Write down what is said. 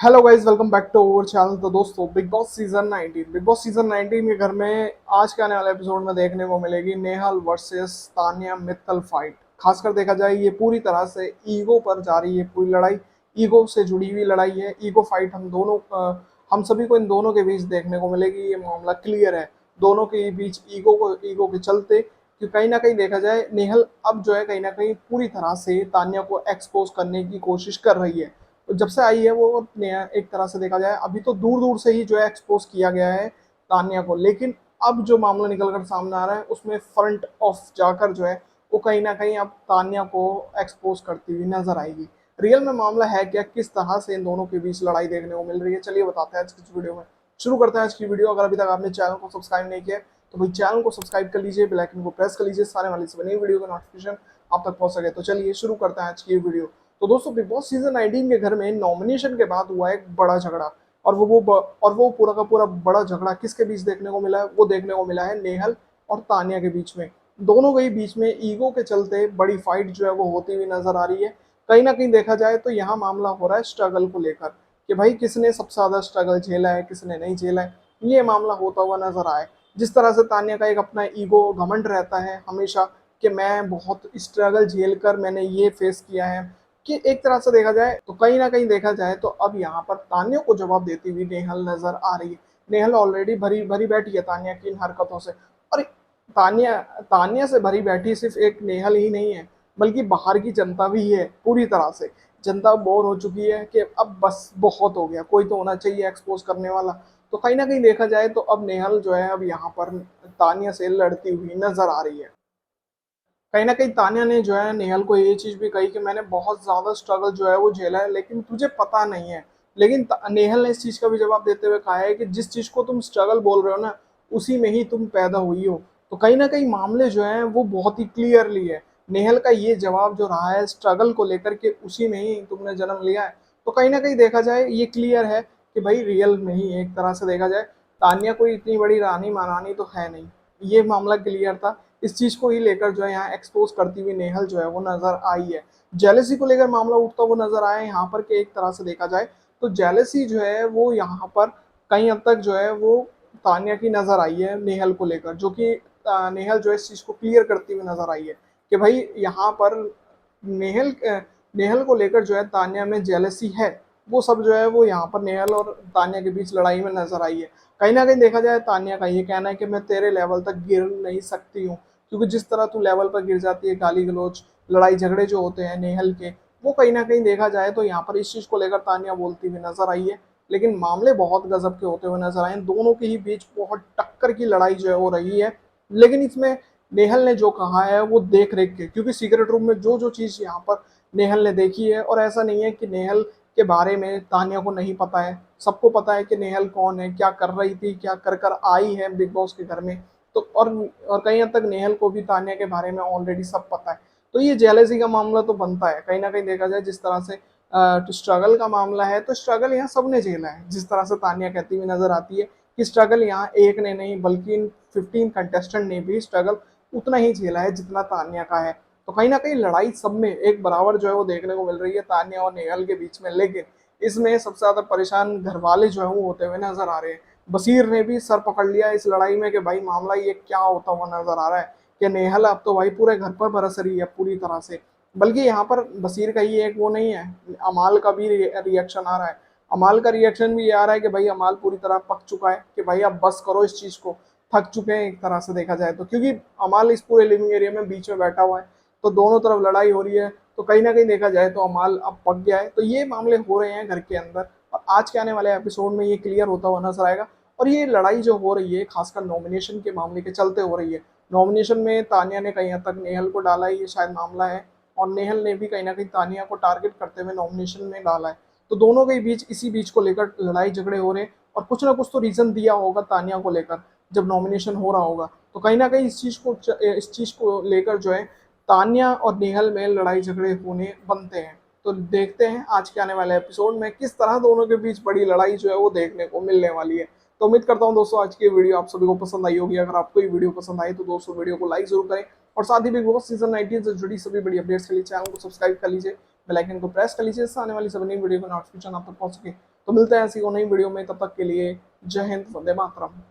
Hello guys, welcome back to our channel. तो दोस्तों, big boss season 19 के घर में आज के आने वाले एपिसोड में देखने को मिलेगी नेहाल वर्सेस तान्या मित्तल फाइट। खासकर देखा जाए, ये पूरी तरह से ईगो पर जा रही है पूरी लड़ाई। ईगो से जुड़ी हुई लड़ाई है। ईगो फाइट हम सभी को इन दोनों के बीच देखने को मिलेगी। ये मामला क्लियर है। दोनों के बीच ईगो के चलते कि कहीं ना कहीं देखा जाए, नेहल अब जो है कहीं ना कहीं पूरी तरह से तान्या को एक्सपोज करने की कोशिश कर रही है। तो जब से आई है वो एक तरह से देखा जाए, अभी तो दूर दूर से ही जो है एक्सपोज किया गया है तान्या को, लेकिन अब जो मामला निकल कर सामने आ रहा है उसमें फ्रंट ऑफ जाकर जो है वो कहीं ना कहीं अब तान्या को एक्सपोज करती हुई नजर आएगी। रियल में मामला है क्या, किस तरह से इन दोनों के बीच लड़ाई देखने को मिल रही है, चलिए बताते हैं आज की इस वीडियो में। शुरू करते हैं आज की वीडियो। अगर अभी तक आपने चैनल को सब्सक्राइब नहीं किया तो भाई चैनल को सब्सक्राइब कर लीजिए, बेल आइकन को प्रेस कर लीजिए, सारे वाली से नई वीडियो का नोटिफिकेशन आप तक पहुंच सके। तो चलिए शुरू करते हैं आज की वीडियो। तो दोस्तों, बिग बॉस सीजन 19 के घर में नॉमिनेशन के बाद हुआ एक बड़ा झगड़ा। और वो पूरा का पूरा बड़ा झगड़ा किसके बीच देखने को मिला है? वो देखने को मिला है नेहल और तान्या के बीच में। दोनों के ही बीच में ईगो के चलते बड़ी फाइट जो है वो होती हुई नजर आ रही है। कहीं ना कहीं देखा जाए तो यहाँ मामला हो रहा है स्ट्रगल को लेकर कि भाई किसने सबसे ज्यादा स्ट्रगल झेला है, किसने नहीं झेला है। ये मामला होता हुआ नजर आए। जिस तरह से तान्या का एक अपना ईगो घमंड रहता है हमेशा कि मैं बहुत स्ट्रगल झेल कर मैंने ये फेस किया है, कि एक तरह से देखा जाए तो कहीं ना कहीं देखा जाए तो अब यहाँ पर तान्या को जवाब देती हुई नेहल नजर आ रही है। नेहल ऑलरेडी भरी भरी बैठी है तान्या की इन हरकतों से। और तान्या तान्या से भरी बैठी सिर्फ एक नेहल ही नहीं है, बल्कि बाहर की जनता भी है। पूरी तरह से जनता बोर हो चुकी है कि अब बस बहुत हो गया, कोई तो होना चाहिए एक्सपोज करने वाला। तो कहीं ना कहीं देखा जाए तो अब नेहल जो है अब यहाँ पर तान्या से लड़ती हुई नजर आ रही है। कहीं ना कहीं तान्या ने जो है नेहल को ये चीज भी कही कि मैंने बहुत ज्यादा स्ट्रगल जो है वो झेला है, लेकिन तुझे पता नहीं है। लेकिन नेहल ने इस चीज का भी जवाब देते हुए कहा है कि जिस चीज को तुम स्ट्रगल बोल रहे हो ना, उसी में ही तुम पैदा हुई हो। तो कहीं ना कहीं मामले जो है वो बहुत ही क्लियरली है। नेहल का ये जवाब जो रहा है स्ट्रगल को लेकर के, उसी में ही तुमने जन्म लिया है। तो कहीं ना कहीं देखा जाए ये क्लियर है कि भाई रियल में ही एक तरह से देखा जाए तान्या कोई इतनी बड़ी रानी महारानी तो है नहीं। ये मामला क्लियर था। इस चीज को ही लेकर जो है यहाँ एक्सपोज करती हुई नेहल जो है वो नजर आई है। जेलेसी को लेकर मामला उठता हुआ नजर आया यहाँ पर कि एक तरह से देखा जाए तो जेलेसी जो है वो यहाँ पर कहीं हद तक जो है वो तान्या की नजर आई है नेहल को लेकर, जो कि नेहल जो है इस चीज को क्लियर करती हुई नजर आई है कि भाई यहाँ पर नेहल नेहल को लेकर जो है तान्या में जेलेसी है। वो सब जो है वो यहाँ पर नेहल और तान्या के बीच लड़ाई में नजर आई है। कहीं ना कहीं देखा जाए तान्या का ये कहना है कि मैं तेरे लेवल तक गिर नहीं सकती हूँ, क्योंकि जिस तरह तू लेवल पर गिर जाती है, गाली गलौज लड़ाई झगड़े जो होते हैं नेहल के, वो कहीं ना कहीं देखा जाए तो यहाँ पर इस चीज को लेकर तान्या बोलती हुई नजर आई है। लेकिन मामले बहुत गजब के होते हुए नजर आए। दोनों के ही बीच बहुत टक्कर की लड़ाई जो है हो रही है। लेकिन इसमें नेहल ने जो कहा है वो देख रेख के, क्योंकि सीक्रेट रूम में जो जो चीज यहाँ पर नेहल ने देखी है, और ऐसा नहीं है कि नेहल के बारे में तान्या को नहीं पता है। सबको पता है कि नेहल कौन है, क्या कर रही थी, क्या कर कर आई है बिग बॉस के घर में। तो और कहीं हद तक नेहल को भी तान्या के बारे में ऑलरेडी सब पता है। तो ये जेलेसी का मामला तो बनता है। कहीं ना कहीं देखा जाए जिस तरह से तो स्ट्रगल का मामला है, तो स्ट्रगल यहाँ सबने झेला है। जिस तरह से तान्या कहती हुई नजर आती है कि स्ट्रगल यहाँ एक ने नहीं बल्कि इन 15 कंटेस्टेंट ने भी स्ट्रगल उतना ही झेला है जितना तान्या का है। तो कहीं ना कहीं लड़ाई सब में एक बराबर जो है वो देखने को मिल रही है तान्या और नेहल के बीच में। लेकिन इसमें सबसे ज्यादा परेशान घर वाले जो है वो होते हुए नजर आ रहे हैं। बसीर ने भी सर पकड़ लिया इस लड़ाई में कि भाई मामला ये क्या होता हुआ नजर आ रहा है कि नेहल अब तो भाई पूरे घर पर बरस रही है पूरी तरह से। बल्कि यहाँ पर बसीर का ही एक वो नहीं है, अमाल का भी रिएक्शन आ रहा है। अमाल का रिएक्शन भी ये आ रहा है कि भाई अमाल पूरी तरह पक चुका है कि भाई अब बस करो इस चीज को, थक चुके हैं एक तरह से देखा जाए तो। क्योंकि अमाल इस पूरे लिविंग एरिया में बीच में बैठा हुआ है, तो दोनों तरफ लड़ाई हो रही है। तो कहीं ना कहीं देखा जाए तो अमाल अब पक गया है। तो ये मामले हो रहे हैं घर के अंदर, और आज के आने वाले एपिसोड में ये क्लियर होता हुआ नजर आएगा। और ये लड़ाई जो हो रही है खासकर नॉमिनेशन के मामले के चलते हो रही है। नॉमिनेशन में तान्या ने कहीं हद तक नेहल को डाला है, ये शायद मामला है। और नेहल ने भी कहीं ना कहीं तान्या को टारगेट करते हुए नॉमिनेशन में डाला है। तो दोनों के बीच इसी बीच को लेकर लड़ाई झगड़े हो रहे हैं। और कुछ ना कुछ तो रीजन दिया होगा तान्या को लेकर जब नॉमिनेशन हो रहा होगा। तो कहीं ना कहीं इस चीज को लेकर जो है तान्या और नेहल में लड़ाई झगड़े होने बनते हैं। तो देखते हैं आज के आने वाले एपिसोड में किस तरह दोनों के बीच बड़ी लड़ाई जो है वो देखने को मिलने वाली है। तो उम्मीद करता हूँ दोस्तों आज की वीडियो आप सभी को पसंद आई होगी। अगर आपको ये वीडियो पसंद आई तो दोस्तों वीडियो को लाइक जरूर करें, और साथ ही बिग बॉस सीजन 19 से जुड़ी सभी बड़ी अपडेट्स के लिए चैनल को सब्सक्राइब कर लीजिए, बेल आइकन को प्रेस कर लीजिए, इससे आने वाली सभी नई वीडियो का नोटिफिकेशन आप तक पहुंच सके। तो मिलते हैं ऐसी को नई वीडियो में, तब तक के लिए जय हिंद, वंदे मातरम।